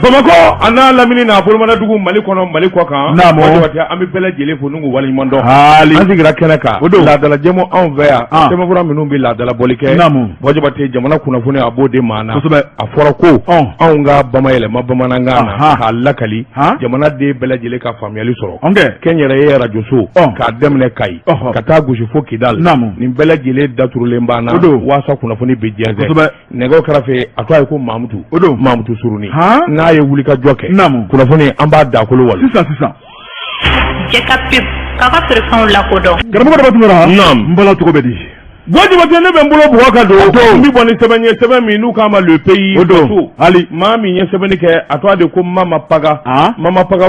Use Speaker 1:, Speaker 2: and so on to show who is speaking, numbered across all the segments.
Speaker 1: Bamako ana lamini na bolmana dugu Mali kono Mali ko kan an bɛ bɛɛ lajɛlen fo n'u waliɲuman dɔn an sigira kɛnɛ kan laadala jɛmu anw fɛ yan sɛbɛnfura minnu bɛ laadala bɔli kɛ Bɔjabate jamana kunnafoni a b'o de maa na a fɔra ko anw ka bamayɛlɛma bamanankan na k'a lakali jamana den bɛɛ lajɛlen ka faamuyali sɔrɔ kɛnyɛrɛye radio so k'a daminɛ Kayi ka taa gosi fo Kidal nin bɛɛ lajɛlen daturulen b'an na waasa kunnafoni bɛ jɛnsɛn nɛgɛw kɛrɛfɛ a tɔgɔ ye ko Mamutu Suruni n'a ye wuli ka jɔ kɛ kunnafoni an b'a dakolo wali sisan
Speaker 2: Jekapip kaka perfan lakodɔn
Speaker 1: karamɔgɔ dɔ tuma n bala cogo bɛ di Bɔjabate ne bɛ n bolo bugɔ ka don n bɛ bɔ ni sɛbɛn ye sɛbɛn min n'u k'a ma le pays hali maa min ye sɛbɛnni kɛ a tɔgɔ de ko Mama Paga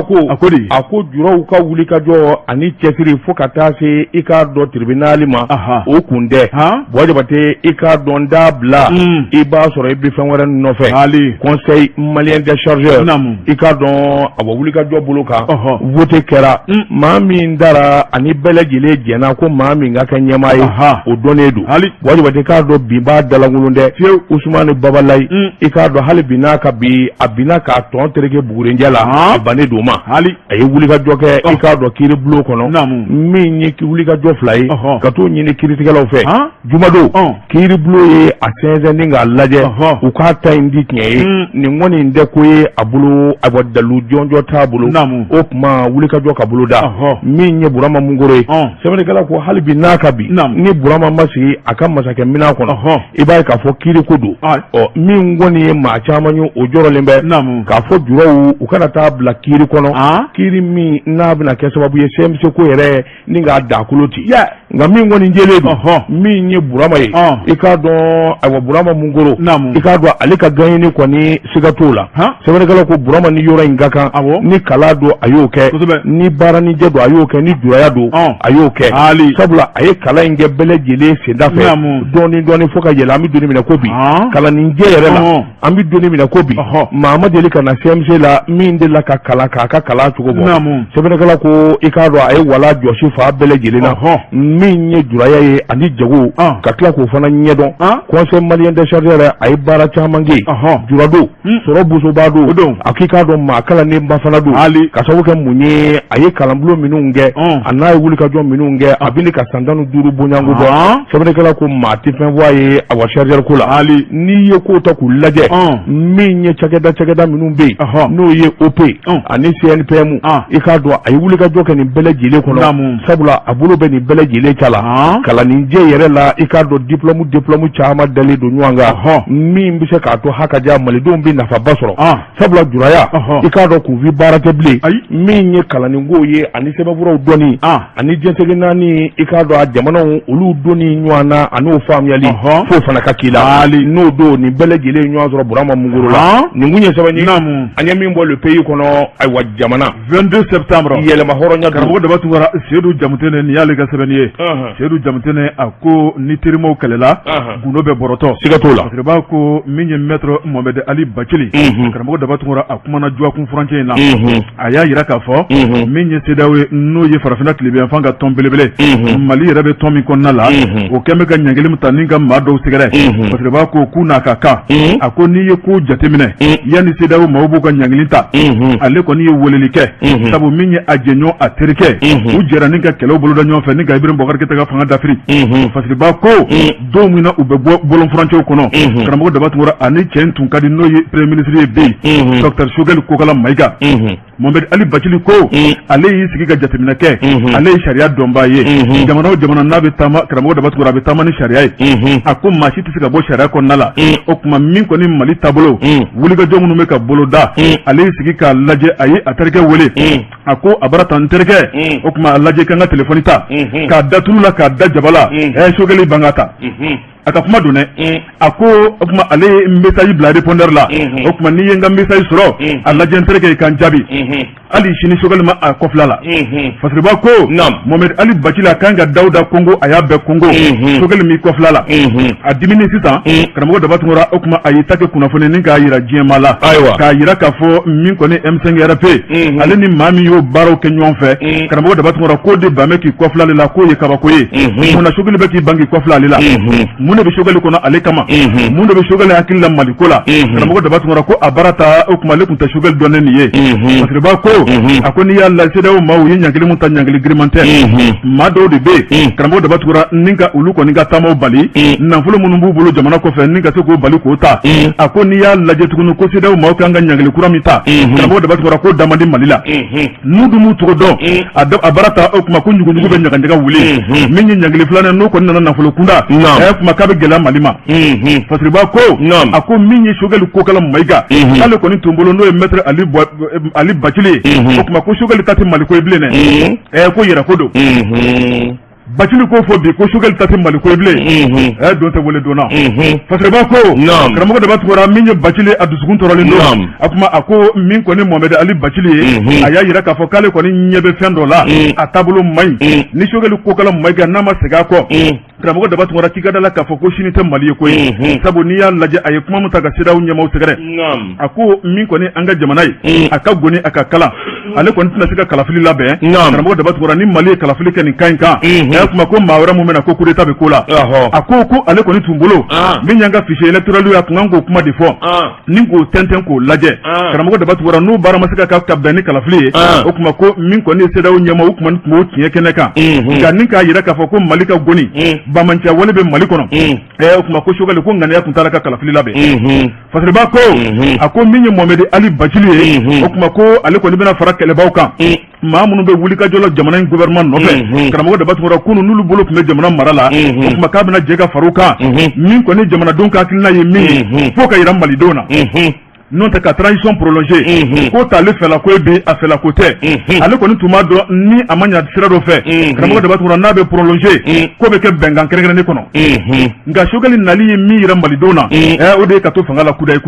Speaker 1: ko a ko jurɔw ka wuli ka jɔ ani cɛsiri fo ka taa se i k'a dɔn tribunal ma o kun tɛ Bɔjabate i k'a dɔn da bila i b'a sɔrɔ i bɛ fɛn wɛrɛ nɔfɛ conseil malien des chargeurs i k'a dɔn a bɔ wuli ka jɔ bolo kan vote kɛra maa min dara ani bɛɛ lajɛlen jɛnna ko maa min ka kɛ ɲɛmaa ye o dɔnnen Bɔjabate k'a dɔn bi b'a dalaŋolon dɛ Usumani Babalayi i k'a dɔn hali bi n'a ka bi a bina k'a tɔn tereke Bugurinjɛ la a bannen d'o ma a ye wulikajɔ kɛ i k'a dɔn kiiri bulon kɔnɔ min ye wulikajɔ fila ye ka t'o ɲini kiiritigɛlaw fɛ jumadon kiiri bulon ye a sɛnsɛnni k'a lajɛ u k'a ta in di tiɲɛ ye nin kɔni tɛ ko ye a bolo a bɔ dalu jɔnjɔ t'a bolo o tuma wulikajɔ ka bolo da min ye Burama Mungoro ye sɛbɛnnikɛla ko hali bi n'a ka bi ni Burama ma sigi a ka masakɛ mina kɔnɔ i b'a ye k'a fɔ kiiri ko don min kɔni ye maa caman ye o jɔrɔlen bɛ k'a fɔ jurɔw u kana taa bila kiiri kɔnɔ kiiri min n'a bɛna kɛ sababu ye CMC ko yɛrɛ ni k'a dakolo ti nka min kɔni jɛlen don min ye Burama ye i k'a dɔn ayiwa Burama Mungoro i k'a dɔn ale ka gaɲini kɔni siga t'o la sɛbɛnnikɛlaw ko Burama ni yɔrɔ in ka kan ni kala don a y'o kɛ ni baaranijɛ don a y'o kɛ ni juraya don a y'o kɛ sabula a ye kalan in kɛ bɛɛ lajɛlen senda fɛ dɔɔni fo ka yɛlɛ an bɛ donni minɛ ko bi kalanninjɛ yɛrɛ la an bɛ donni minɛ ko bi maa ma deli ka na CMC la min de la ka kalan k'a ka kalan cogo bɔ sɛbɛnnikɛla ko i k'a dɔn a ye wala jɔsi fa bɛɛ lajɛlen na min ye juraya ye ani jago ka tila k'o fana ɲɛdɔn conseil malien des chargeurs a ye baara caman kɛ jurado sɔrɔ bosoba don a k'i k'a dɔn maa kalannen ba fana don ka sababu kɛ mun ye a ye kalanbulon minnu kɛ a n'a ye wulikajɔ minnu kɛ a bɛ ka san 15 bɔɲanko bɔ sɛbɛnnikɛla ko maa tɛ fɛn fɔ a ye a wa chargeur ko la n'i ye ko ta k'u lajɛ min ye cakɛda minnu bɛ yen n'o ye OP ani CNPM i k'a dɔn a ye wulikajɔ kɛ nin bɛɛ lajɛlen kɔnɔ sabula a bolo bɛ nin bɛɛ lajɛlen ta la kalanninjɛ yɛrɛ la i k'a dɔn diplôme caman dalen don ɲɔgɔn kan min bɛ se k'a to hakaja malidenw bɛ nafaba sɔrɔ sabula juraya i k'a dɔn k'u fi baara tɛ bilen min ye kalanninko ye ani sɛbɛnfuraw dɔnni ani jɛnsɛgɛ naani i k'a dɔn a jamanaw olu donni ɲɔgɔn na an'o faamuyali fo fana ka k'i la n'o don nin bɛɛ lajɛlen ɲɔgɔn sɔrɔ Burama Mungoro la nin kun ye sɛbɛn ye an ye min bɔ le pays kɔnɔ ayiwa jamana 22 septembre yɛlɛma hɔrɔnya karamɔgɔ daba tugara Seydou Jamutene nin y'ale ka sɛbɛnni ye Seydou Jamutene a ko ni terimaw kɛlɛla gundo bɛ bɔrɔtɔ siga t'o la parce b'a ko min ye maître Mohamed Ali Bacili karamɔgɔ daba tugara a kumana Juwakun furancɛ in na a y'a yira k'a fɔ min ye CEDEAO ye n'o ye farafinna tilebinyanfan ka tɔn belebele Mali yɛrɛ bɛ tɔn min kɔnɔna la o kɛn bɛ ka ɲangili min ta ni ka maa dɔw sɛgɛrɛ parce que b'a ko k'u n'a ka kan a ko n'i ye ko jateminɛ yanni CEDEAO maaw b'u ka ɲangili ta ale kɔni ye weleli kɛ sabu min ye a jɛɲɔgɔn a terikɛ u jɛra ni ka kɛlɛw boloda ɲɔgɔn fɛ ni ka Ibrahim Boubacar Keita ka fanga dafiri parce que b'a ko don min na u bɛ bɔ bɔlon furancɛw kɔnɔ karamɔgɔ daba tugara ani cɛ in tun ka di n'o ye premier ministre ye be yen Dr Choguel Kokala Mayiga Mohamed Ali Bacili ko ale y'i sigi ka jateminɛ kɛ ale ye sariya dɔnbaa ye jamana o jamana n'a bɛ taama karamɔgɔ daba tugara a bɛ taama ni sariya ye a ko maa si tɛ se ka bɔ sariya kɔnɔna la o tuma min kɔni Mali taabolo wulikajɔ minnu bɛ ka bolo da ale y'i sigi k'a lajɛ a ye a terikɛ wele a ko a bara ta n terikɛ o tuma a lajɛ k'an ka telefɔni ta k'a da tulu la k'a da jaba la Choguel ban ka ta a ka kuma don dɛ a ko o tuma ale ye message bila répondeur la o tuma n'i ye n ka message sɔrɔ a lajɛ n terikɛ i kan jaabi hali sini Choguel ma a kɔfila la parce que b'a ko Mohamed Ali Bacili a kan ka Dawuda Kongo a y'a bɛɛ Kongo Choguel m'i kɔfila la a dimini sisan karamɔgɔ daba tugara o tuma a y'i ta kɛ kunnafoni ni k'a yira diɲɛma la k'a yira k'a fɔ min kɔni M5 RP ale ni maa min y'o baaraw kɛ ɲɔgɔn fɛ karamɔgɔ daba tugara k'o de ban bɛ k'i kɔfila ale la k'o ye kabako ye munna Choguel bɛ k'i ban k'i kɔfila ale la
Speaker 3: mun de bɛ Choguel kɔnɔ ale kama mun de bɛ Choguel hakili la Maliko la karamɔgɔ Daba Tunkara ko a barata o kuma ale tun tɛ Choguel dɔnnen nin ye parce que ba ko a ko n'i y'a lajɛ CEDEAO maaw ye ɲankili mun ta ɲankili giriman tɛ maa dɔw de bɛ yen karamɔgɔ Daba Tunkara ni ka olu kɔni ka taamaw bali nafolo minnu b'u bolo jamana kɔfɛ ni ka se k'o bali k'o ta a ko n'i y'a lajɛ tuguni ko CEDEAO maaw kan ka ɲankili kura min ta karamɔgɔ Daba Tunkara ko damandi Mali la n'u dun m'u cogo dɔn a barata o kuma ko ɲuguɲugu bɛ ɲaganjɛgɛ wuli min ye ɲankili filanan n'o kɔni nana nafolo kunda kuma k'a bɛ gɛlɛya Mali ma parce que ba ko a ko min ye Choguel kokala Mayiga k'ale kɔni tun bolo n'o ye maître Ali Bacili ye o kuma ko Choguel ta tɛ Mali ko ye bilen dɛ ko yɛrɛ ko don Bacili ko fɔ bi ko Choguel ta tɛ Mali ko ye bilen don tɛ wele donna parce que ba ko karamɔgɔ Daba Tunkara min ye Bacili a dusukun tɔɔrɔlen don a kuma a ko min kɔni Mohamed Ali Bacili ye a y'a yira k'a fɔ k'ale kɔni ɲɛ bɛ fɛn dɔ la a taabolo man ɲi ni Choguel kokala Mayiga n'a ma segin a kɔ karamɔgɔ Daba Tunkara k'i ka da la k'a fɔ ko sini tɛ Mali ye koyi sabu n'i y'a lajɛ a ye kuma min ta ka CEDEAO ɲɛmaaw sɛgɛrɛ a ko min kɔni an ka jamana ye a ka goni a ka kalan ale kɔni tɛna se ka kalafili labɛn karamɔgɔ Daba Tunkara ni Mali ye kalafili kɛ nin kan in kan kuma ko maa wɛrɛ mun bɛna ko coup d'état bɛ ko la a ko ale kɔni tun bolo min y'an ka fichier électoral ye a tun kan k'o kuma de fɔ ni k'o tɛntɛn k'o lajɛ karamɔgɔ Daba Tunkara n'u baara ma se ka bɛn ni kalafili ye o kuma ko min kɔni ye CEDEAO ɲɛmaaw o kuma tun b'o tiɲɛ kɛnɛ kan nka ni k'a yira k'a fɔ ko Mali ka goni bamanciya wale bɛ Mali kɔnɔ o kuma ko Choguel ko ŋaniya tun t'a la ka kalafili labɛn Fasiriba ko a ko min ye Mohamed Ali Bacili ye o kuma ko ale kɔni bɛna fara kɛlɛbaw kan maa minnu bɛ wulikajɔ la jamana in gouvernement nɔfɛ karamɔgɔ Daba Tunkara kunun n'olu bolo tun bɛ jamana mara la o kuma k'a bɛna jɛ ka far'u kan min kɔni jamanadenw ka hakilina ye min ye fo ka yira Malidenw na n'o tɛ ka transition prolongée ko t'ale fɛla ko ye bi a fɛla ko tɛ ale kɔni tun b'a dɔn ni a ma ɲa sira dɔ fɛ karamɔgɔ Daba Tunkara n'a bɛ prolongé ko bɛ kɛ bɛnkan kɛrɛnkɛrɛnnen kɔnɔ nka Choguel nali ye min yira Malidenw na o de ye ka to fanga la kudayi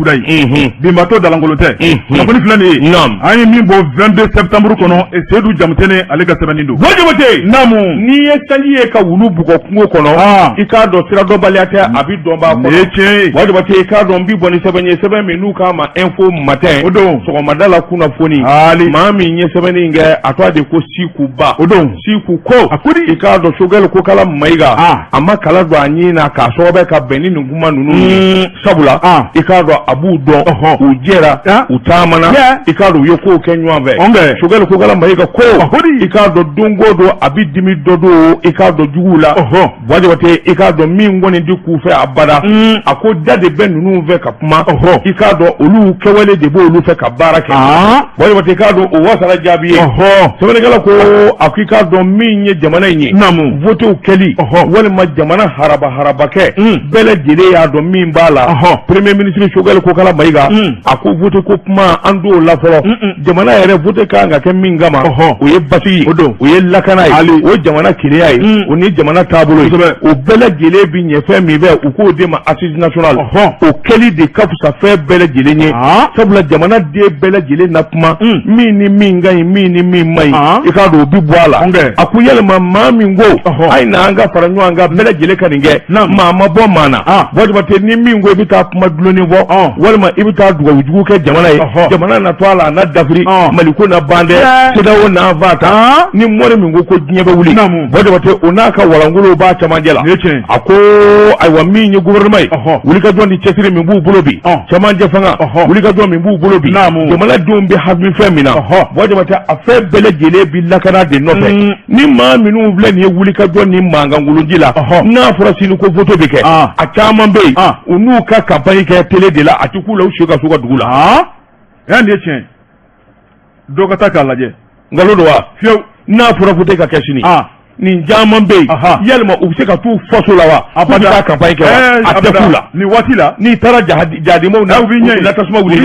Speaker 3: binbatɔ dalankolon tɛ kunnafoni filɛ nin ye an ye min bɔ 22 septembre kɔnɔ Seydou Jamutene ale ka sɛbɛnni don Jabate naamu n'i ye sanji ye ka wulu bugɔ kungo kɔnɔ i k'a dɔn sira dɔnbaliya tɛ a bi dɔn b'a kɔnɔ Jabate i k'a dɔn n bi bɔ ni sɛbɛn ye sɛbɛn min n'u k'a ma info matin o don sɔgɔmada la kunnafoni maa min ye sɛbɛnni in kɛ a tɔgɔ de ko Siku Ba o don Siku ko a ko di i k'a dɔn Choguel kokala Mayiga a ma kala don a ɲin na k'a sababu ka bɛn ni nin kuma ninnu sabula i k'a dɔn a b'u dɔn u jɛra u taamana i k'a dɔn u ye kow kɛ ɲɔgɔn fɛ Choguel kokala Mayiga ko i k'a dɔn don o don a bɛ dimi dɔ don i k'a dɔn juguw la Jabate i k'a dɔn min kɔni di k'u fɛ abada a ko da de bɛ ninnu fɛ ka kuma i k'a dɔn olu kɛwale de b'olu fɛ ka baara kɛ Jabate k'a dɔn o wasara jaabi ye sɛbɛnnikɛla ko a k'i k'a dɔn min ye jamana in ye votew kɛli walima jamana haraba kɛ bɛɛ lajɛlen y'a dɔn min b'a la premier ministre Choguel kokala Mayiga a ko vote ko kuma an t'o la fɔlɔ jamana yɛrɛ vote kan ka kɛ min kama o ye basigi o ye lakana ye o jamana keleya ye o ni jamana taabolo ye o bɛɛ lajɛlen bi ɲɛ fɛn min bɛ u k'o de ma assise nationale o kɛli de ka fisa fɛn bɛɛ lajɛlen ye sabula jamana den bɛɛ lajɛlen na kuma min ni min ka ɲi min ni min man ɲi i k'a dɔn o bi bɔ a la a ko yalima maa min ko a ye na an ka fara ɲɔgɔn kan bɛɛ lajɛlen ka nin kɛ maa ma bɔ maa na Jabate ni min ko i bɛ taa kuma dulonin fɔ walima i bɛ taa dugawu kɛ jamana ye jamana na to a la a na dafiri Maliko na ban dɛ CEDEAO n'a fa ta ni mɔri min ko diɲɛ bɛ wuli Jabate o n'a ka walangolo b'a cɛmancɛ la a ko ayiwa min ye gouvernement ye wulikajɔ ni cɛsiri min b'u bolo bi cɛmancɛ fanga wulikajɔ min b'u bolo bi jamanadenw bɛ hami fɛn min na Jabate a fɛn bɛɛ lajɛlen bi lakana de nɔfɛ ni maa minnu filɛ nin ye wulikajɔ ni mankankolonji la n'a fɔra sini ko vote bɛ kɛ a caman bɛ yen u n'u ka campagne kɛ télé de la a ti k'u la u si ka so ka dugu la nin ye tiɲɛ dɔ ka taa k'a lajɛ nkalon don wa fiyewu n'a fɔra vote ka kɛ sini nin caman bɛ yen yalima u bɛ se ka t'u faso la wa a bɛ taa campagne kɛ wa a tɛ k'u la nin waati la n'i taara jadimaw na u bɛ ɲɛ yen tasuma wuli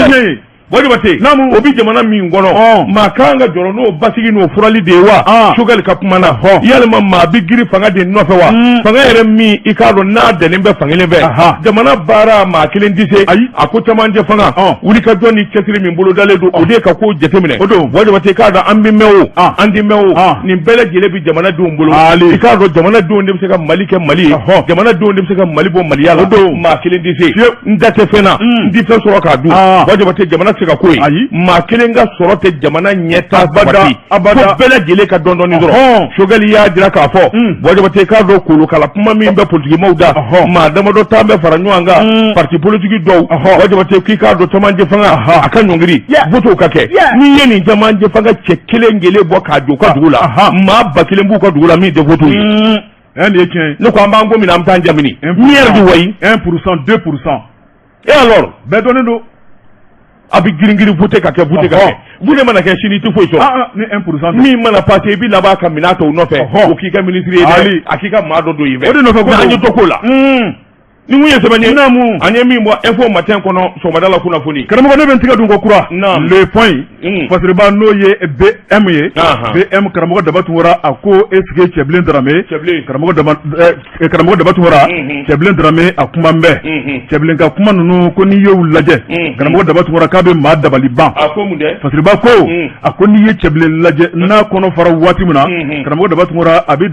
Speaker 3: Jabate o bi jamana min kɔnɔ maa kan ka jɔrɔ n'o basigi n'o furali de ye wa Choguel ka kuma na yalima maa bi giri fanga de nɔfɛ wa fanga yɛrɛ min i k'a dɔn n'a dɛnnen bɛ fankelen fɛ jamana baara maa kelen tɛ se a ko camancɛ fanga wulikajɔ ni cɛsiri min bolo dalen don o de ka ko jateminɛ Jabate k'a dɔn an bɛ mɛn o an tɛ mɛn o nin bɛɛ lajɛlen bi jamanadenw bolo i k'a dɔn jamanadenw de bɛ se ka Mali kɛ Mali ye jamanadenw de bɛ se ka Mali bɔ Maliya la maa kelen tɛ se n da tɛ fɛn na n tɛ fɛn sɔrɔ k'a dun Jabate jamana
Speaker 1: se ka ko ye maa kelen ka sɔrɔ tɛ jamana ɲɛtaa sabati fo bɛɛ lajɛlen ka dɔn dɔɔni dɔrɔn Choguel y'a jira k'a fɔ bon Jabate k'a dɔn kolokala kuma min bɛ politikimaw da maa damadɔ t'an bɛ fara ɲɔgɔn kan parti politique dɔw bon Jabate k'i k'a dɔn cɛmancɛ fanga a ka ɲɔngiri vote ka kɛ n'i ye nin cɛmancɛ fanga cɛ kelen kelen bɔ k'a jɔ u ka dugu la maa ba kelen b'u ka dugu la min tɛ vote ye ne ko an b'an ko min na an bɛ taa Jamini min yɛrɛ de wayi 1% 2% et alors bɛɛ dɔnnen don a bɛ girin vote ka kɛ vote ka kɛ vote mana kɛ sini tɛ foyi sɔrɔ ni 1% min mana passer i bɛ laban ka minɛ tɔw nɔfɛ o k'i ka ministre ye dɛ a k'i ka maa dɔ don yen fɛ o de nɔfɛ ko an ye dɔ k'o la ni mun ye sɛbɛn ye an ye min bɔ info matin kɔnɔ sɔgɔmada la kunnafoni karamɔgɔ ne bɛ n tigɛ dun ko kura le point Fasiriba n'o ye BM ye BM karamɔgɔ Daba Tunkara a ko est-ce que Cɛbilen Darame karamɔgɔ Daba Tunkara Cɛbilen Darame a kuma n bɛ Cɛbilen ka kuma ninnu ko n'i y'u lajɛ karamɔgɔ Daba Tunkara k'a bɛ maa dabali ban Fasiriba ko a ko n'i ye Cɛbilen lajɛ n'a kɔnɔ fara waati min na karamɔgɔ Daba Tunkara a bɛ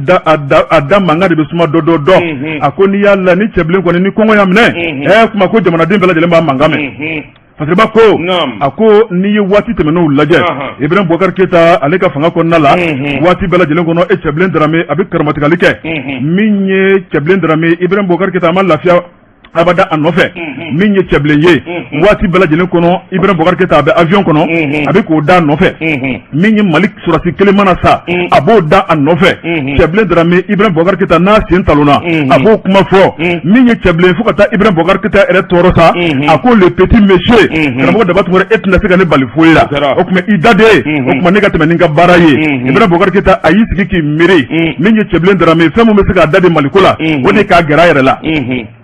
Speaker 1: a da mankan de bɛ suma dɔ a ko n'i y'a la ni Cɛbilen kɔni ni kɔngɔ y'a minɛ kuma ko jamanaden bɛɛ lajɛlen b'a mankan mɛn Fasiriba ko a ko n'i ye waati tɛmɛnenw lajɛ Ibrahim Boubacar Keita ale ka fanga kɔnɔna la waati bɛɛ lajɛlen kɔnɔ Cɛbilen Darame a bɛ karamatigɛli kɛ min ye Cɛbilen Darame Ibrahim Boubacar Keita a ma lafiya abada a nɔfɛ min ye Cɛbilen ye waati bɛɛ lajɛlen kɔnɔ Ibrahim Boubacar Keita a bɛ avion kɔnɔ a bɛ k'o da a nɔfɛ min ye Mali sɔrɔsi kelen mana sa a b'o da a nɔfɛ Cɛbilen Darame Ibrahim Boubacar Keita n'a sen talonna a b'o kuma fɔ min ye Cɛbilen fo ka taa Ibrahim Boubacar Keita yɛrɛ tɔɔrɔ sa a ko le petit monsieur karamɔgɔ Daba Tunkara e tɛna se ka ne bali foyi la o tuma i da de o tuma ne ka tɛmɛ ni ka baara ye Ibrahim Boubacar Keita a y'i sigi k'i miiri min ye Cɛbilen Darame fɛn mun bɛ se k'a da de Maliko la o de k'a gɛrɛ a yɛrɛ la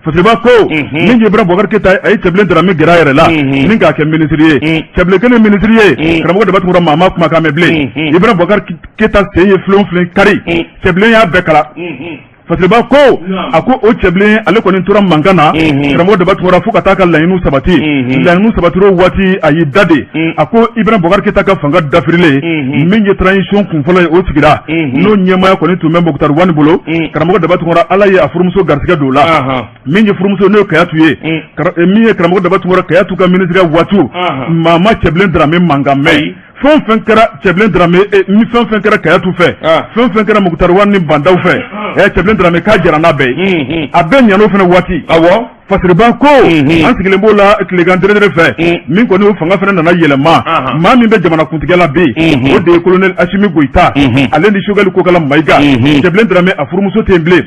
Speaker 1: Fasiriba ko min ye Ibrahim Boubacar Keita a ye Cɛbilen Darame gɛrɛ a yɛrɛ la min k'a kɛ ministre ye Cɛbilen kelen ministre ye karamɔgɔ Daba Tunkara maa ma kumakan mɛn bilen Ibrahim Boubacar Keita sen ye filen kari Cɛbilen y'a bɛɛ kala Fasiriba ko a ko o Cɛbilen ale kɔni tora mankan na karamɔgɔ Daba Tunkara fo ka taa ka laɲiniw sabati laɲiniw sabatira waati a y'i da de a ko Ibrahim Boubacar Keita ka fanga dafirilen min ye transition kunfɔlɔ ye o sigira n'o ɲɛmaya kɔni tun bɛ Mukutari Wani bolo karamɔgɔ Daba Tunkara ala ye a furumuso garisɛgɛ don o la min ye furumuso n'o ye Kayatu ye min ye karamɔgɔ Daba Tunkara Kayatu ka ministre waatiw maa ma Cɛbilen Darame mankan mɛn fɛn fɛn kɛra Cɛbilen Darame ni fɛn fɛn kɛra Kayatu fɛ fɛn fɛn kɛra Mukutari Wani ni Bandaw fɛ Cɛbilen Darame k'a jara n'a bɛɛ ye a bɛɛ ɲan'o fɛnɛ waati Fasiriba ko an sigilen b'o la tilegan dɛrɛdɛrɛ fɛ min kɔni o fanga fɛnɛ nana yɛlɛma maa min bɛ jamana kuntigɛ la bi o de ye colonel Asimi Goyita ale ni Choguel Kokala Mayiga Cɛbilen Darame a furumuso tɛ yen bilen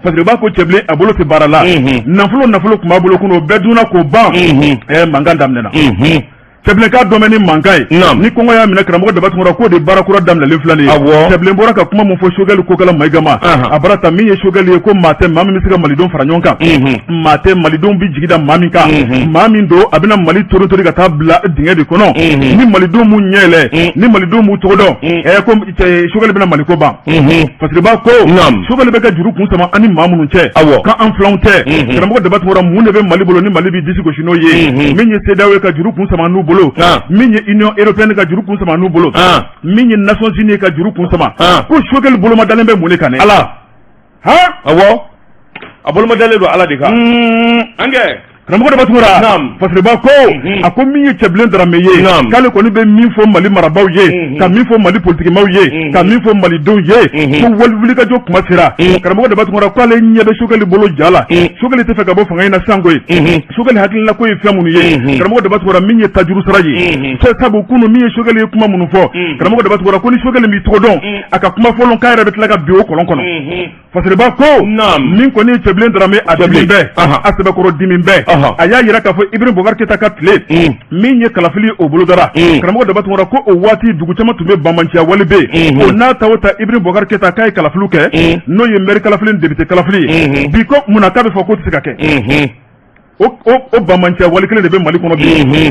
Speaker 1: Fasiriba ko Cɛbilen a bolo tɛ baara la nafolo tun b'a bolo kunun o bɛɛ dunna k'o ban mankan daminɛna Cɛbilen k'a dɔn bɛ ni mankan ye ni kɔngɔ y'a minɛ karamɔgɔ Daba Tunkara k'o de baara kura daminɛlen filɛ nin ye Cɛbilen bɔra ka kuma mun fɔ Choguel Kokala Mayiga ma a bara ta min ye Choguel ye ko maa tɛ maa min bɛ se ka malidenw fara ɲɔgɔn kan maa tɛ malidenw bi jigi da maa min kan maa min don a bɛna Mali tori ka taa bila dingɛ de kɔnɔ ni malidenw m'u ɲɛ yɛlɛ ni malidenw m'u tɔgɔ dɔn ko Choguel bɛna Maliko ban Fasiriba ko Choguel bɛ ka juru kun sama ani maa minnu cɛ k'an filanw tɛ karamɔgɔ Daba Tunkara mun de bɛ Mali bolo ni Mali b'i disi gosi n'o ye min ye CEDEAO ye ka juru kun sama n'u bolo min ye Union Européenne ka juru kun sama n'u bolo min ye Nations Unies ka juru kun sama ko Choguel boloma dalen bɛ mun de kan ne Ala a boloma dalen don Ala de kan an kɛ karamɔgɔ Daba Tunkara Fasiriba ko a ko min ye Cɛbilen Darame ye k'ale kɔni bɛ min fɔ Mali marabaw ye ka min fɔ Mali politikimaw ye ka min fɔ malidenw ye ko wulikajɔ kuma sera karamɔgɔ Daba Tunkara k'ale ɲɛ bɛ Choguel bolo ja la Choguel tɛ fɛ ka bɔ fanga in na sisan koyi Choguel hakilina ko ye fɛn minnu ye karamɔgɔ Daba Tunkara min ye tajuru sara ye sabu kunun min ye Choguel ye kuma minnu fɔ karamɔgɔ Daba Tunkara ko ni Choguel b'i tɔgɔ dɔn a ka kuma fɔlɔ k'a yɛrɛ bɛ tila ka bin o kɔlɔn kɔnɔ Fasiriba ko min kɔni ye Cɛbilen Darame a dimi bɛɛ a sɛbɛkɔrɔ dimi bɛɛ a y'a yira k'a fɔ Ibrahim Boubacar Keita ka tile min ye kalafili o bolodara karamɔgɔ Daba Tunkara ko o waati dugu caman tun bɛ banbanciya wale bɛ o n'a ta o ta Ibrahim Boubacar Keita k'a ye kalafiliw kɛ n'o ye maire kalafili ni député kalafili bi ko munna k'a bɛ fɔ k'o tɛ se ka kɛ o banbanciya wale kelen de bɛ Mali kɔnɔ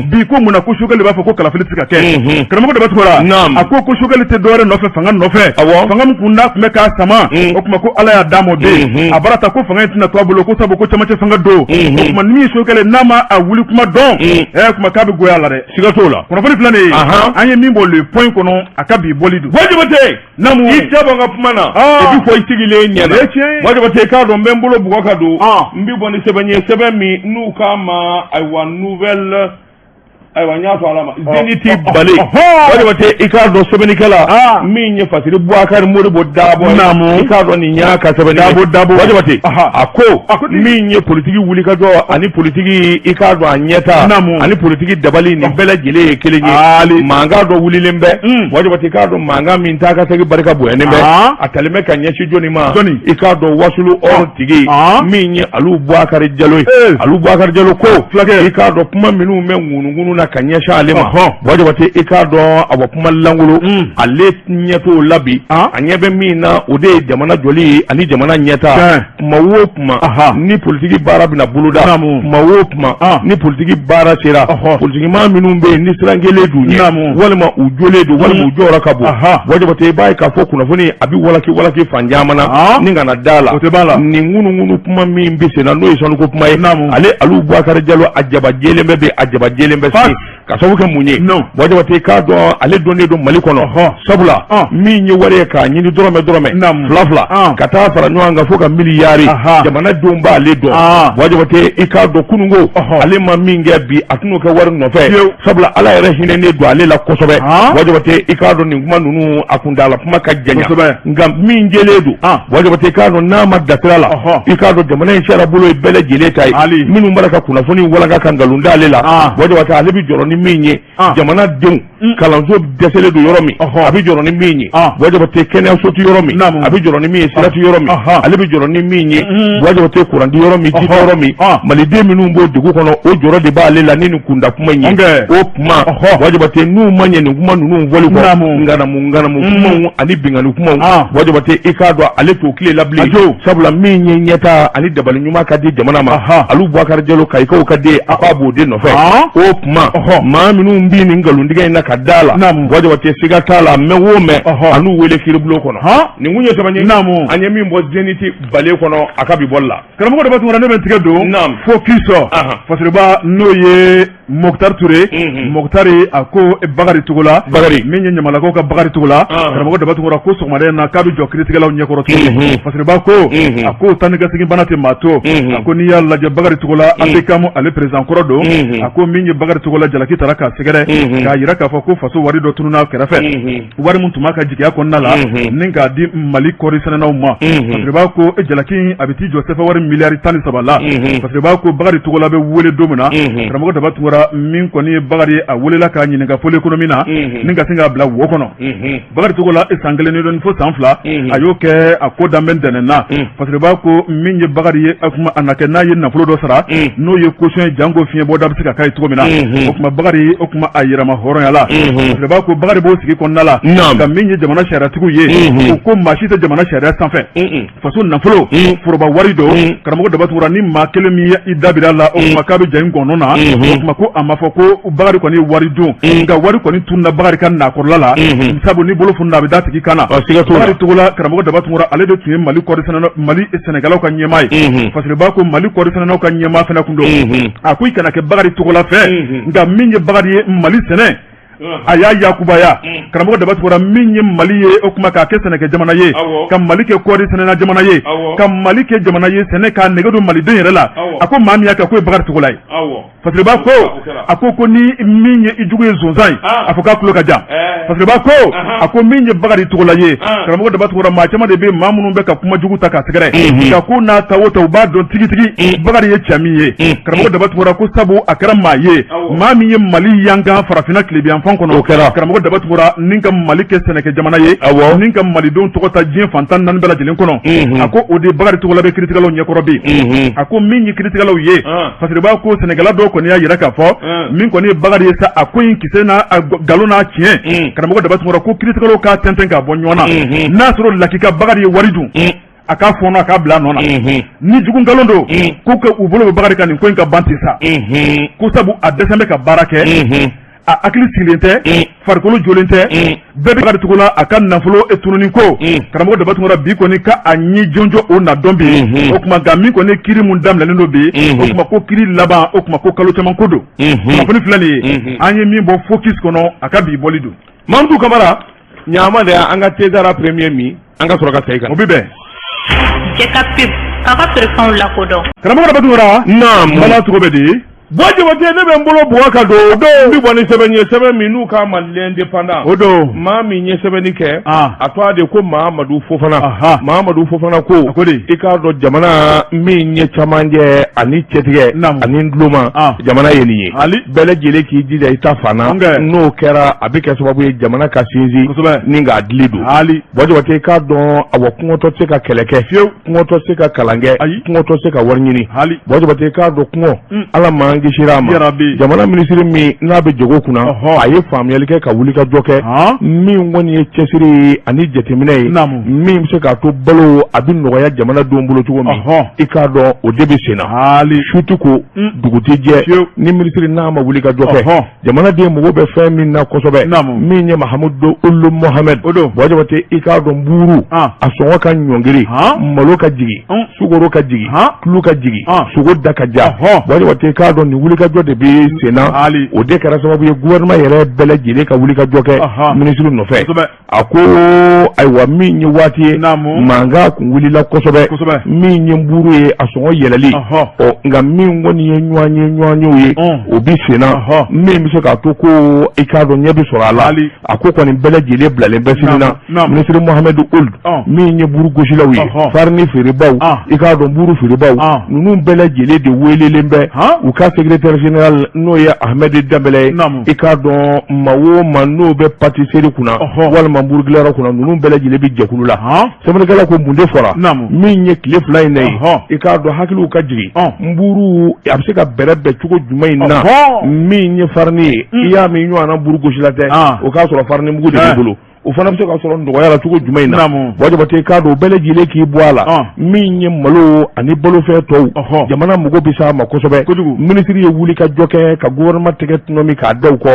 Speaker 1: bi ko munna ko Choguel de b'a fɔ ko kalafili tɛ se ka kɛ karamɔgɔ Daba Tunkara a ko Choguel tɛ dɔwɛrɛ nɔfɛ fanga nɔfɛ fanga min kun n'a tun bɛ k'a sama o tuma ko Ala y'a d'a ma bi a bara ta ko fanga in tɛna to a bolo ko sabu ko camancɛ fanga don o tuma ni min ye Choguel n'a ma a wuli kuma dɔn kuma k'a bɛ goya a la dɛ siga t'o la kunnafoni filɛ nin ye an ye min bɔ le point kɔnɔ a ka bi bɔli don Jabate namu i tɛ bɔ n ka kuma na i bi fɔ i sigilen ɲɛna Jabate k'a dɔn n bɛ n bolo bugɔ ka don n bi bɔ ni sɛbɛn ye sɛbɛn min n'u k'a ma ayiwa nouvelle ayiwa n y'a fɔ ala ma zeniti bale walima tɛ i k'a dɔn sɛbɛnnikɛla min ye Fasiri Bubakari Modibo Dabo i k'a dɔn nin y'a ka sɛbɛnni Dabo walima tɛ a ko min ye politiki wulikajɔ ani politiki i k'a dɔn a ɲɛta ani politiki dabali nin bɛɛ lajɛlen ye kelen ye mankan dɔ wulilen bɛ walima tɛ i k'a dɔn mankan min t'a ka segi barika bonyanen bɛ a talen bɛ ka ɲɛsin jɔnni ma i k'a dɔn Wasulu Or tigi min ye Alu Bubakari Jalo ye Alu Bubakari Jalo ko i k'a dɔn kuma minnu bɛ ŋunuŋunu na ka ɲɛsin ale ma walima tɛ i k'a dɔn a wa kuma langolo ale ɲɛ t'o la bi a ɲɛ bɛ min na o de ye jamana jɔli ani jamana ɲɛta kuma o kuma ni politiki baara bɛna boloda kuma o kuma ni politiki baara sera politikimaa minnu bɛ yen ni sirangelen d'u ɲɛ walima u jolen don walima u jɔyɔrɔ ka bon walima tɛ i b'a ye k'a fɔ kunnafoni a bɛ walaki fan caman na ni kana da la nin ŋunuŋunu kuma min bɛ sen na n'o ye sɔnniko kuma ye ale Alu Bubakari Jalo a jabajɛlen bɛ a jabajɛlen bɛ se ka sababu kɛ mun ye walima tɛ i k'a dɔn ale dɔnnen don Mali kɔnɔ sabula min ye wari ye k'a ɲini dɔrɔmɛ fila ka taa fara ɲɔgɔn kan fo ka miliyari jamanadenw b'ale dɔn walima tɛ i k'a dɔn kununko ale ma min kɛ bi a tɛn'o kɛ wari nɔfɛ sabula Ala yɛrɛ hinɛnen don ale la kosɛbɛ walima tɛ i k'a dɔn nin kuma ninnu a kuntala kuma ka janya nka min jɛlen don walima tɛ i k'a dɔn n'a ma dasira la i k'a dɔn jamana in sera bolo ye bɛɛ lajɛlen ta ye minnu b'a ka kunnafoni walanga ka nkalon d'ale la walima tɛ ale bɛ jɔrɔ ni min ye jamanadenw kalanso dɛsɛlen don yɔrɔ min a bɛ jɔrɔ ni min ye walima tɛ kɛnɛyaso tɛ yɔrɔ min a bɛ jɔrɔ ni min ye sira tɛ yɔrɔ min ale bɛ jɔrɔ ni min ye walima tɛ kuran di yɔrɔ min ji tɛ yɔrɔ min maliden minnu b'o dugu kɔnɔ o jɔrɔ de b'ale la ni nin kunda kuma in ye o kuma walima tɛ n'u ma ɲɛ nin kuma ninnu fɔli kɔ nganamu kumaw ani bingani kumaw walima tɛ i k'a dɔn ale t'o tile la bilen sabula min ye ɲɛta ani dabali ɲuman ka di jamana ma Alu Bubakari Jalo kayikaw ka di a k'a b'o de nɔfɛ o kuma maa minnu b'i nin nkalontigɛ in na ka da la walima tɛ siga t'a la mɛ o mɛ a n'u wele kiiribulon kɔnɔ nin kun ye sɛbɛn ye an ye min bɔ zeniti bale kɔnɔ a ka bi bɔli la
Speaker 3: karamɔgɔ dɔ b'a tuma ne bɛ tigɛ don fo k'i sɔn Fasiriba n'o ye Mokutari Ture Mokutari a ko Bakari Togola min ye Ɲamalakaw ka Bakari Togola karamɔgɔ dɔ b'a tuma ko sɔgɔmada in na k'a bɛ jɔ kiiritigɛlaw ɲɛkɔrɔ tuguni Fasiriba ko a ko taa ni ka segin bana tɛ maa to a ko n'i y'a lajɛ Bakari Togola APCAM ale président kɔrɔ don a ko min ye Bakari Togola jalaki taara k'a sɛgɛrɛ k'a yira k'a fɔ ko faso wari dɔ tunun'a kɛrɛfɛ wari min tun b'a ka jigiya kɔnɔna la ni k'a di Mali kɔɔri sɛnɛnaw ma Fasiriba ko jalaki a bɛ t'i jɔ sɛfɛ wari miliyari 13 la Fasiriba ko Bakari Togola bɛ wele don min na karamɔgɔ daba tugura min kɔni ye Bakari a welela k'a ɲininka pôle économie na ni ka se k'a bila wo kɔnɔ Bakari Togola san 1 ni dɔɔnin fo san 2 a y'o kɛ a ko danbɛ ntɛnɛn na Fasiriba ko min ye Bakari ye a na kɛ n'a ye nafolo dɔ sara n'o ye caution ye jango fiɲɛ bɔ da bɛ se ka k'a ye cogo min na o kuma Bakari o kuma a yɛrɛma hɔrɔnya la Fasiriba ko Bakari b'o sigi kɔnɔna la ka min ye jamana sariyatigiw ye u ko maa si tɛ jamana sariya sanfɛ faso nafolo foroba wari don karamɔgɔ daba tugura ni maa kelen min ye i dabira la o kuma k'a bɛ ja in gɔnɔ na o kuma ko a ma fɔ ko Bakari kɔni ye wari dun nka wari kɔni tunna Bakari ka nakɔrɔla la sabu ni bolo fununa a bɛ da tigi kan na Bakari Togola karamɔgɔ daba tugura ale de tun ye Mali sɛnɛkɛlaw ka ɲɛmaa ye Fasiriba ko Mali kɔɔri sɛnɛlaw ka ɲɛmaa fana kun don a ko i kana kɛ Bakari Togola fɛ nka min ye Bakari ye Mali sɛnɛ a y'a yakubaya karamɔgɔ daba tugura min ye Mali ye o kuma k'a kɛ sɛnɛkɛ jamana ye ka Mali kɛ kɔɔri sɛnɛna jamana ye ka Mali kɛ jamana ye sɛnɛ k'a nɛgɛ don malidenw yɛrɛ la a ko maa min y'a kɛ k'o ye Bakari Togola ye Fasiriba ko a ko ni min ye i jugu ye zonzan ye a fɔ k'a tulo ka jan Fasiriba ko a ko min ye Bakari Togola ye karamɔgɔ daba tugura maa caman de bɛ maa minnu bɛ ka kuma jugu ta k'a sɛgɛrɛ ka ko n'a ta o ta u b'a dɔn tigitigi Bakari ye cɛ min ye karamɔgɔ daba tugura ko sabu a kɛra maa ye maa min ye Mali yankan farafinna tilebiyanfan kɔnɔ karamɔgɔ daba tugura ni ka Mali kɛ sɛnɛkɛ jamana ye ni ka malidenw tɔgɔ ta diɲɛ fantan 4 bɛɛ lajɛlen kɔnɔ a ko o de Bakari Togola bɛ kiiritigɛlaw ɲɛkɔrɔ bi a ko min ye kiiritigɛlaw ye Fasiriba ko sɛnɛkɛla dɔw kɔni y'a yira k'a fɔ min kɔni ye Bakari ye sa a ko in kisɛ n'a nkalon n'a tiɲɛ karamɔgɔ daba tugura ko kiiritigɛlaw k'a tɛntɛn k'a bɔ ɲɔgɔn na n'a sɔrɔ lakika Bakari ye wari dun a k'a fɔnɔ a k'a bila nɔ na ni jugu nkalon don ko ka u bolo bɛ Bakari ka nin ko in ka ban ten sa ko sabu a dɛsɛ bɛ ka baara kɛ a hakili sigilen tɛ farikolo jolen tɛ bɛɛ bɛ Bakari Togola a ka nafolo tununi ko karamɔgɔ daba tugura bi kɔni ka a ɲi jɔnjɔ o na dɔn bi o kuma nka min kɔni kiiri mun daminɛlen don bi o kuma ko kiiri laban o kuma ko kalo caman ko don kunnafoni filɛ nin ye an ye min bɔ focus kɔnɔ a ka bi bɔli don
Speaker 1: Mamadou Kamara ɲaama de an ka César premier min an ka sɔrɔ ka segin kan
Speaker 3: o bi bɛn
Speaker 2: Jɛka PIP a ka préférence lakodɔn
Speaker 3: karamɔgɔ daba tugura
Speaker 1: naam
Speaker 3: Mala cogo bɛ di
Speaker 1: Bojibate ne be mbolo buwaka do bi boni sebe minu ka ma l'indépendant
Speaker 3: odo
Speaker 1: ma mi nye sebe ni ke atwa de ko Mahamadou Fofana ko ika do jamana mi nye chamanje ani chetige ani ndluma jamana yeniye bele jele ki jija ita fana no kera abike sababu jamana kasinzi ninga adlidu bojibate ka don awo kungoto se ka keleke kungoto se ka kalange kungoto se ka warnyini bojibate ka do kungo ala mangi shirama jamana ministri mi na be jogo kuna aye famiyali ke ka wuli ka joke mi ngoni ye chesiri ani jetemine mi mse ka to balo abin noya jamana dombulo tugo mi ikado o debi sena shutuko dugutije ni ministri na ma wuli ka joke jamana de mo be fami na kosobe mi nye Mahamadou Ulu Mohamed wajabate ikado mburu asonwa kan nyongiri malo ka jigi sugoro ka jigi klu ka jigi sugo daka ja wajabate ikado ni wuli ka jode bi sena o de kara sababu ye gouvernement yere bele jele ka wuli ka joke ministre no fe ako aywa mi nyi wati manga ku wuli la kosobe mi nyi mburu ye asonwa yelali o nga mi ngoni ye nwanyo ye o bi sena mi mi se ka to ko ikado nyebi sorala ako ko ni bele jele blale besina ministre Mohamed Ould mi nyi buru goshilawi farni firibaw ikado buru firibaw nunu bele jele de welelembe u ka secrétaire général no ya Ahmed Dembele ikado mawo manu be patisserie kuna wal mambur glera kuna nunu bele jele bi jekulu la semene kala ko munde fora mi nye cliff line ikado hakilu ka jiri mburu abseka berebe chuko jumai na mi nye farni iya mi nyu ana buru goshilate o ka so farni mugo de bulu o fana be ka soro ndogo yala tugo jumai na wajabate kado bele jile ki boala minye malo ani bolo fe to jamana mugo bisa makosobe ministry ye wuli ka joke ka gouvernement economic ka daw ko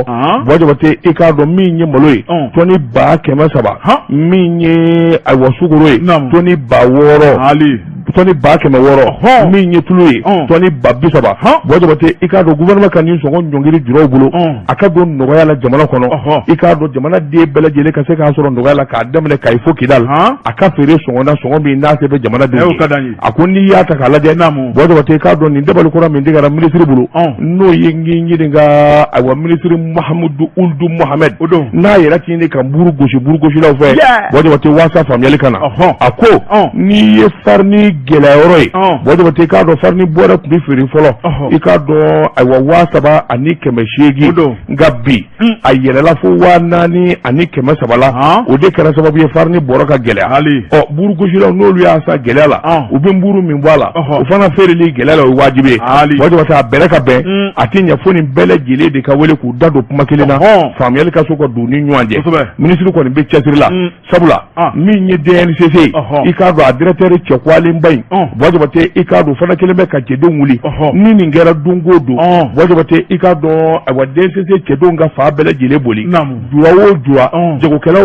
Speaker 1: wajabate ikado minye malo toni ba kema saba minye ay wasugoro toni ba woro toni ba kema woro minye tuluye toni ba bisaba wajabate ikado gouvernement kan yin so ngongiri juro bulo akado ndogo yala jamana kono ikado jamana de bele jile ka ka soro ndogala ka demle kay fo kidal aka fere songona songobi na sebe jamana de akoni ya ta kala de bodo wate ka don ni debal ko ramin digara ministre bulu no yengi ngidinga awa ministre Mahamadou Ould Mohamed na yera tinde kan buru goshi la fe bodo wate wasa famiyali kana ako ni farni gela yoroi bodo wate ka do farni boda ku fere folo ikado awa wasa ba ani kemeshegi ngabbi ayela la fo wanani ani kemesabala o de kara sababu ye farni boroka gele o buru goshila nolu ya sa gele la o be mburu min bwala o fana fere li gele la wajibe wajibe ta bereka be atinya foni bele gele de ka wele ku dado kuma kelena famiyel ka soko du ni nyanje ministre ko ni be chesirla sabula mi nye DNCC ikado a directeur chekwali mbay wajibe te ikado fana keleme ka ke don wuli ni ni ngera dungo do wajibe te ikado wa DNCC ke don ga fa bele gele boli duwa wo duwa jogo kela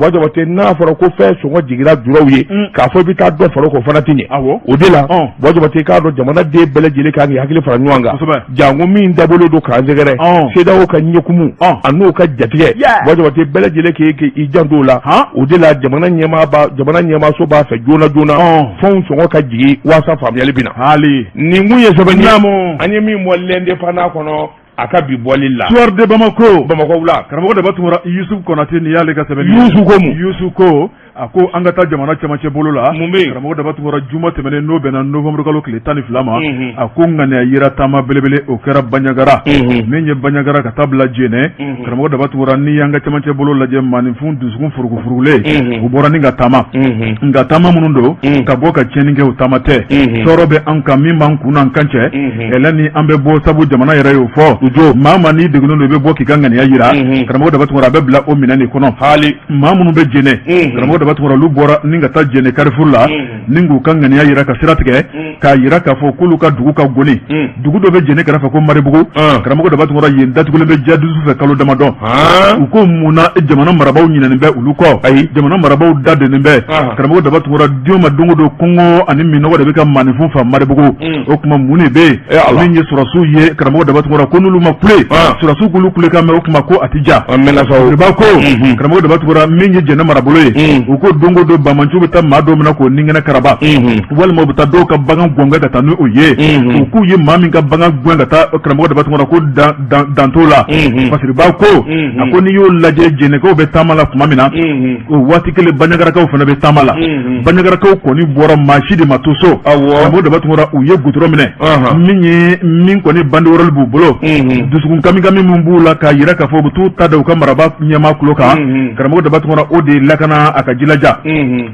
Speaker 1: wajabate na fara ko fe songo jigira durawye ka fo bita do fara ko fana tinye o de la wajabate ka do jamana de bele jile ka ngi hakili fara nyanga jango mi ndabolo do ka njegere seda o ka nyekumu anu ka jatige wajabate bele jile ke ijando la o de la jamana nyema so ba fe jona fon songo ka jigi wasa famiyali bina ni nguye sebanya anye mi mo lende fana kono aka bi bolilla soir de Bamako wula karamoko de batumura Yusuf Konate ni yale ka sebeli Yusuf ko ako angata jamana chamache bolola karamoko de batumura juma temene no bena November kalo kile tani flama ako ngane ayira tama belebele okera Banyagara menye Banyagara katabla jene karamoko de batumura ni yanga chamache bolola je manifun dusukun furugule ubora ninga tama munundo kaboka cheninge utamate sorobe anka mimba nkuna nkanche elani ambe bo sabu jamana yera yo fo mama ni de gono be boki ganga ni ayira karamo da batmora be bla o minani kono hali mamu be jene karamo da batmora lu bora ninga ta jene Carrefour la ningu kanga ni ayira ka siratike ka yira ka fo kulu ka dugu ka goni dugu do be jene karafa ko mare bugu karamo da batmora yenda tugule be jadu su fe kalo dama don uko muna jamana marabaw nyina ni be uluko ay jamana marabaw dade ni be karamo da batmora dioma dungu do kongo ani minogo de be ka manifu fa mare bugu o kuma mune be minye surasu ye karamo da batmora konulu makule surasu kulu kule ka me o kuma ko atija amena fa riba ko karamo da batmora minye jena marabolo ye
Speaker 3: u ko dongo do bamanchu bɛ taa maa dɔ minɛ k'o ningɛnɛ karaba walima u bɛ taa dɔw ka bagan gɔngɛ ka taa n'u ye u k'u ye maa min ka bagan gɛn ka taa karamɔgɔ daba tuma ko dan t'o la parce que b'a ko a ko n'i y'o lajɛ jɛnɛkaw bɛ taama la tuma min na o waati kelen baɲagarakaw fana bɛ taama la baɲagarakaw kɔni bɔra maa si de ma to so karamɔgɔ daba tuma u ye gutɔrɔ minɛ min kɔni bandi wɔrɔli b'u bolo dusukun kamikami min b'u la k'a yira k'a fɔ u bɛ t'u ta da u ka maraba ɲɛmaa kulo kan karamɔgɔ daba tuma o de lakana a ka jilaja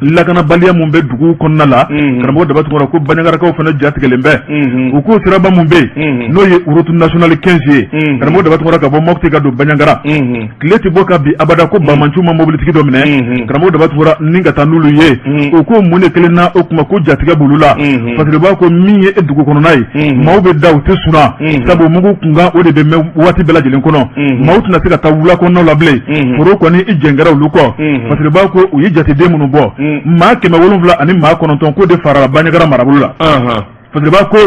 Speaker 3: lakanabaliya mun bɛ dugu kɔnɔna la karamɔgɔ daba tuma ko baɲagarakaw fana jatigɛlen bɛ u ko siraba mun bɛ yen n'o ye route nationale 15 ye karamɔgɔ daba tuma ka bɔ Mopti ka don baɲagara tile tɛ bɔ ka bi abada ko bamanchu ma mobilitigi dɔ minɛ karamɔgɔ daba tuma ni ka taa n'olu ye u ko mun de kelen na o kuma ko jatigɛ b'olu la parce que b'a ko min ye dugu kɔnɔna ye maaw bɛ da u tɛ suna sabu mugu kunkan o de bɛ mɛn waati bɛɛ lajɛlen kɔnɔ maaw tɛna se ka taa wula kɔnɔnaw la bilen foro kɔni i jɛngɛra olu kɔ parce que b'a ko u ye jateden minnu bɔ maa 770 ani maa 9 ko de farala baɲagara marabolo la parce que b'a ko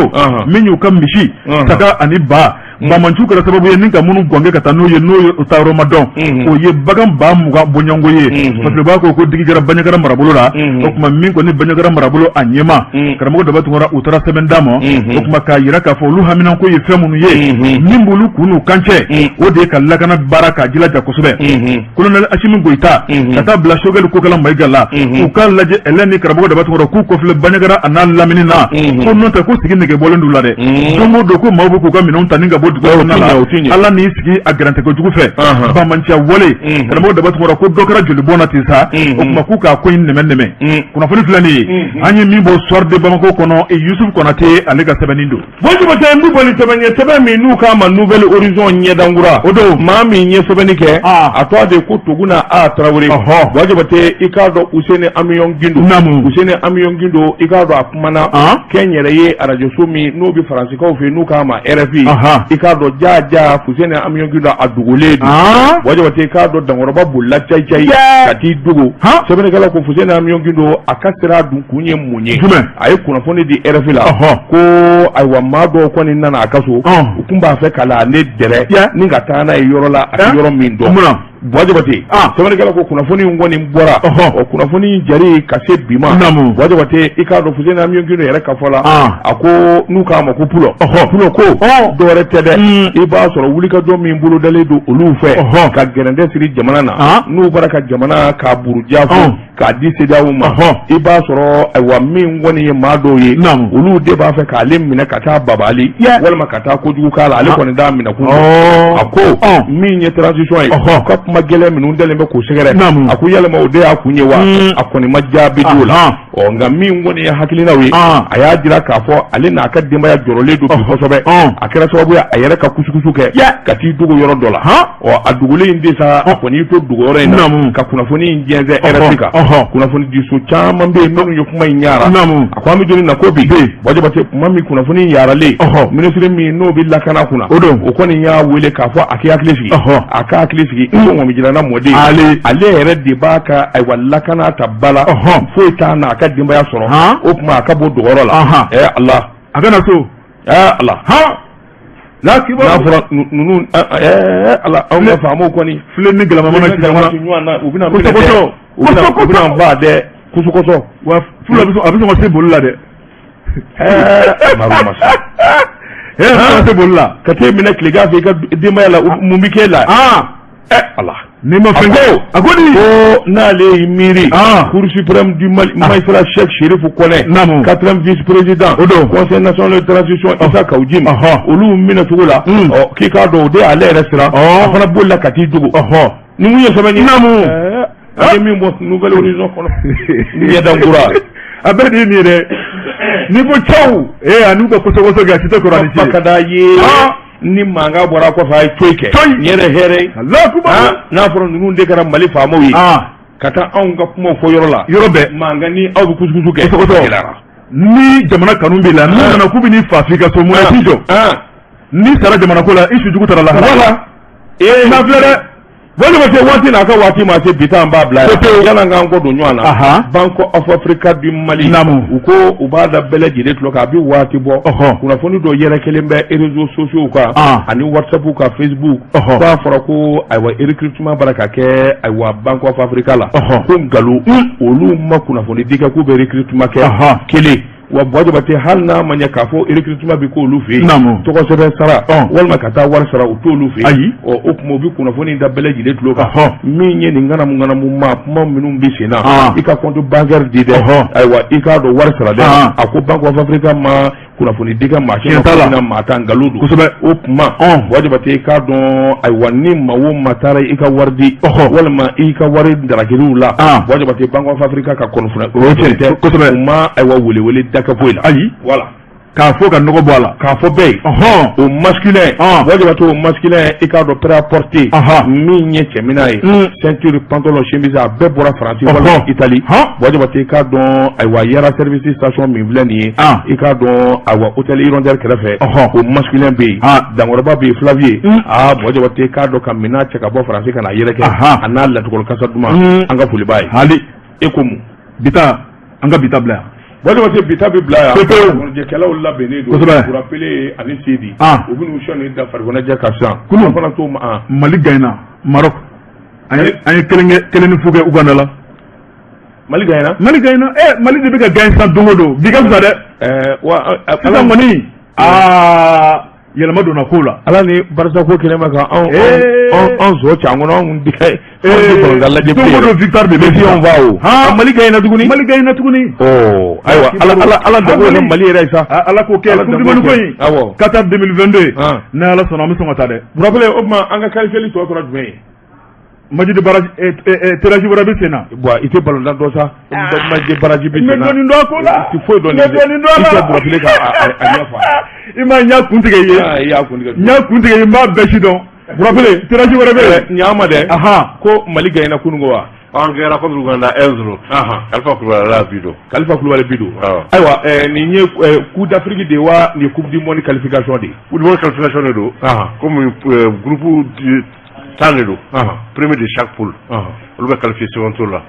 Speaker 3: min y'u ka misi saga ani ba bamanchu kɛra sababu ye ni ka minnu gɔngɛ ka taa n'o ye o taa yɔrɔ ma dɔn o ye bagan 20,000 bɔɲɔngo ye parce que b'a ko digi kɛra baɲagara marabolo la o tuma min kɔni baɲagara marabolo a ɲɛma karamɔgɔ daba tuma u taara sɛbɛn d'a ma o tuma k'a yira k'a fɔ olu haminako ye fɛn minnu ye min b'olu kun n'u kancɛ o de ye ka lakana baara k'a jilaja kosɛbɛ colonel Asimi Goyita ka taa bila Sogɛli Kokala Mayiga la u k'a lajɛ ɛlɛn ni karamɔgɔ daba tuma k'u kɔfilɛ baɲagara a n'a lamini na ko n'o tɛ ko sigi nege bɔlen d'u la dɛ don o don ko maaw bɛ k'u ka minɛnw ta ni ka bɔ dugu kɔnɔna la ala n'i sigi a garantigɛ jugu fɛ bamantiya wale karamɔgɔ daba tuma ko dɔ kɛra joli bɔn na ten sa o tuma k'u k'a ko in nɛmɛ kunnafoni filɛ nin ye an ye min bɔ soir de Bamako kɔnɔ Yusuf Konate ale ka sɛbɛnni don
Speaker 1: Wajibate n bɛ boli sɛbɛn min n'u k'a ma Nouvelle Horizon ɲɛdankura o don maa min ye sɛbɛnni kɛ a tɔgɔ de ko Tuguna A Tarawele Wajibate i k'a dɔn Useni Amiyon Gindo Useni Amiyon Gindo i k'a dɔn a kumana kɛnyɛrɛ ye radio so min n'o bɛ faransikaw fɛ n'u k'a ma RFI i k'a dɔn jaja Useni Amiyon Gindo a dogolen don Wajibate i k'a dɔn dankɔrɔba bolila cayi ka t'i dogo sɛbɛnnikɛla ko Useni Amiyon Gindo a ka sira dun kun ye mun ye a ye kunnafoni di RFI la ko ayiwa maa dɔw kɔni nana a ka so u tun b'a fɛ ka ne dɛrɛ ni ka taa n'a ye yɔrɔ la a tɛ yɔrɔ min dɔn Wajibate sɛbɛnnikɛla ko kunnafoni in kɔni bɔra o kunnafoni jari ka se bi ma Wajibate i k'a dɔn Useni Amiyon Gindo yɛrɛ ka fɔ la a ko n'u k'a ma ko pulo ko dɔwɛrɛ tɛ dɛ i b'a sɔrɔ wulikajɔ min bolo dalen don olu fɛ ka gɛrɛndɛ siri jamana na n'u bɔra ka jamana k'a buruja fo k'a di CEDEAO ma i b'a sɔrɔ ayiwa min kɔni ye maa dɔw ye olu de b'a fɛ k'ale minɛ ka taa babali walima ka taa kojugu k'a la ale kɔni t'a minɛ kun a ko min ye transition ye ka kuma gɛlɛn minnu dalen bɛ k'o sɛgɛrɛ a ko yalima o de y'a kun ye wa a kɔni ma jaabi d'o la nka min kɔni ye hakilinaw ye a y'a jira k'a fɔ ale n'a ka denbaya jɔrɔlen don bi kosɛbɛ a kɛra sababu ye a yɛrɛ ka kusukusu kɛ ka t'i dogo yɔrɔ dɔ la a dogolen in de sa a kɔni y'i to dogo yɔrɔ in na ka kunnafoni in jɛnsɛn RFI kan kunnafoni di so caman bɛ yen minnu ye kuma in ɲaara a ko an bɛ joli na ko bi Wajibate kuma min kunnafoni in yaaralen minisiri min n'o bɛ lakana kunna o kɔni y'a wele k'a fɔ a k'i hakili sigi a ka hakili sigi i ko ŋɔmijilana mɔden ale yɛrɛ de b'a ka ayiwa lakana ta ba la foyi t'a n'a ka denbaya sɔrɔ o tuma a ka bɔ dogo yɔrɔ la Ala
Speaker 3: a kana so
Speaker 1: Ala n'a fɔra ninnu Ala anw ka faamaw kɔni
Speaker 3: filɛ ni galama mana ci
Speaker 1: ɲɔgɔn u bɛna minɛ dɛ u bɛna ba dɛ kusukɔsɔ
Speaker 3: wa fula a bɛ sɔn ka se boli la dɛ
Speaker 1: maru masa
Speaker 3: se boli la
Speaker 1: ka t'e minɛ tilegan fɛ i ka denbaya la mun bɛ k'e la Ala
Speaker 3: ni ma fɛn kɛ a ko ni
Speaker 1: ko n'ale y'i miiri Cour suprême du Mali magistrat Cheikh Chérifou Kone 4e vice-président conseil national de transition Issa Kawujim olu minɛ cogo la k'i k'a dɔn o de y'ale yɛrɛ siran a fana bolila ka t'i dogo ni mun ye sɛbɛn ye a ye min bɔ Nouvelle Horizon kɔnɔ ɲɛdankura
Speaker 3: a bɛɛ de ye nin ye dɛ n'i ko caw a n'u ka kɔsɔkɔsɔ kɛ a si tɛ kɔrɔ ni ci
Speaker 1: ka d'a ye ni mankan bɔra kɔfɛ a ye toyi kɛ nin yɛrɛ hɛrɛ n'a fɔra ninnu de kɛra Mali faamaw ye ka taa anw ka kumaw fɔ yɔrɔ la yɔrɔ bɛɛ mankan ni aw bɛ kusukusu kɛ
Speaker 3: ni jamana kanu b'i la n'u nana k'u bɛ n'i fa f'i ka so mun na t'i jɔ n'i sara jamana ko la i su jugu tara lahara
Speaker 1: n'a filɛ dɛ wani ba sai wati na ka wati ma sai bita an ba bla yana ga ko do nyana Bank of Africa du Mali uko ubada bele jide tloka bi wati bo kuna foni do yere kelembe réseaux sociaux ka ani WhatsApp ka Facebook ba fara ko aywa recruitment baraka ke aywa Bank of Africa la ko ngalo olu ma kuna foni diga ko be recruitment ke kele wa bojo bate halna manya kafo recruitment bi ko lufi to ko sebe sara wal makata war sara uto lufi o okmo bi kuna foni da bele jide tloka minye ni ngana mu ma minum bi sina ika konto banker dide aywa ika do war sara de ako Bank of Africa ma kuna foni diga machine na mata ngaludu okma bojo bate ka don aywa ni mawo matara ika wardi wal ma ika wari darakirula bojo bate Bank of Africa ka konfuna ma aywa wele daka poila voilà ka fo ka nogo bola ka fo bey au masculin wajaba to masculin e ka do prêt-à-porter mi nyete minaye ceinture pantalon chemise a be bora France wala Italie wajaba te ka don ay wa yara service station mi vlani e ka don awa hôtel Hirondelle krefe au masculin be dangorba be Flavier wajaba te ka do kamina cheka bo France kana yere ke anala to ko kasa duma anga fuli bay hali ekomu bita anga bita bla wani wate bita bi bla ya je kala wala bene do pour rappeler ani sidi obinu shoni da fargona je kasan kulu fana to Mali Gayna Maroc ay keleni fuge Uganda la Mali Gayna Mali de biga gain san dongodo biga zade wa ala mani yelma dona kula ala ni barsa ko kelema ka on zo changono on dikai on dalla je ko victoire de Messi on va Mali Gayna tuguni aywa ala da ko Mali resa ala ko ke ko dimanu koy Qatar 2022 na ala sona mi sonata de rappelez obma anga qualifier to to djumé Majid Baraji Teraji Barabi Sena boy ite ballon da do sa Majid Baraji bi Sena mais ndo ko la il faut donner ite rappelez ka ayafa ima nya kuntige ye ya kuntige ma beshi don rappelez Teraji Barabi nyama de ko Mali Gayna kungo wa angera ko Uganda 1-0 Khalifa Koulibaly bido aywa ni nye coup d'Afrique de wa ni coupe du monde qualification de do comme groupe Tanelo, premier de chaque poule. On va qualifier second tour là.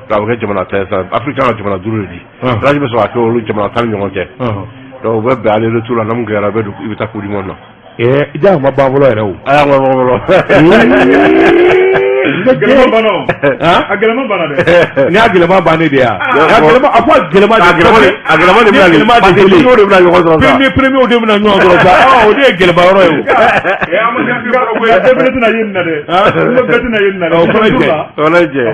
Speaker 1: La vraie jamana tesa, africain jamana duredi. Là je me suis à que le jamana tan nyonte. Donc on va aller retour là nam ngara be du ita ko di monna. Ija ma ba volo rew. Aya ma volo. Gelema bano. Gelema bana de. Ni gelema bana de ya. Gelema afwa gelema de gelema de de bla yo ko ça. Premier o de bla nyo ko ça. O de gelema ro yo. Ama de ko de bla na yin na de. Ko gati na yin na de. O je.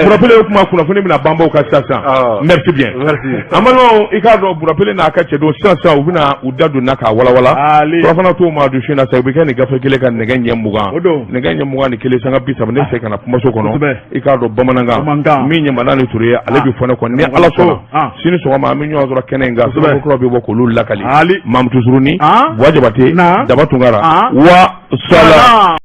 Speaker 1: Pour rappeler kuma kuna funi na bamba ka sasa. Merci bien. Merci. Amano ikado pour rappeler na ka chedo sasa u bina udadu naka wala wala. Profana to ma du shina sai bi kan ga fa kele kan ne ganye muga. Ne ganye muga ni kele sanga bisa ne sai kana kuma so kono ikado bamananga mi nyama nani turiye alebi fona ko ne ala so sini so ma mi nyo zora kenenga so ko be boko lul lakali mam tuzuruni wajabati dabatungara wa sala